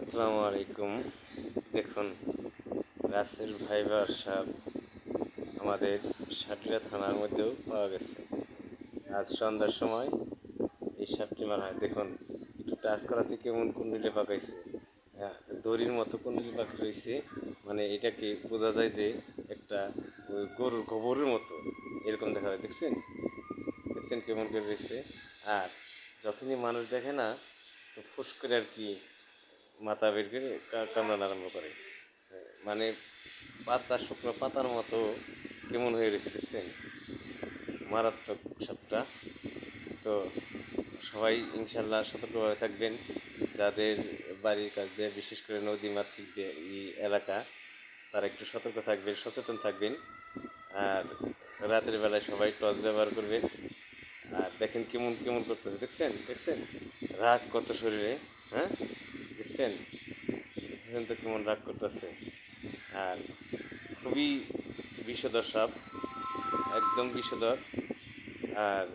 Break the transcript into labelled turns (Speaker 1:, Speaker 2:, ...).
Speaker 1: আসসালামু আলাইকুম। দেখুন, রাসেল ভাইবার সাপ আমাদের সাটুরিয়া থানার মধ্যেও পাওয়া গেছে। আজ সন্ধ্যার সময় এই সাপটি মারা হয়। দেখুন, একটু টাচ করাতে কেমন কুণ্ডলি পাকাইছে, হ্যাঁ, দড়ির মতো কুণ্ডলি পাখি রয়েছে। মানে এটাকে বোঝা যায় যে একটা ওই গরুর গোবরের মতো এরকম দেখা যায়। দেখছেন দেখছেন কেমন করে রয়েছে। আর যখনই মানুষ দেখে না, তো ফুস করে আর কি মাথা বের করে কামড়ানো আরম্ভ করে। মানে পাতা, শুকনো পাতার মতো কেমন হয়ে রয়েছে, দেখছেন? মারাত্মক সাপটা। তো সবাই ইনশাল্লাহ সতর্কভাবে থাকবেন। যাদের বাড়ির কাছ দিয়ে, বিশেষ করে নদী মাতৃক যে এই এলাকা, তারা একটু সতর্ক থাকবেন, সচেতন থাকবেন। আর রাতের বেলায় সবাই টর্চ ব্যবহার করবেন। আর দেখেন কেমন কেমন করতেছে, দেখছেন দেখছেন রাগ কত শরীরে, হ্যাঁ, দেখছেন দেখছেন তো কেমন রাগ করতেছে। আর খুবই বিষধর সাপ, একদম বিষধর। আর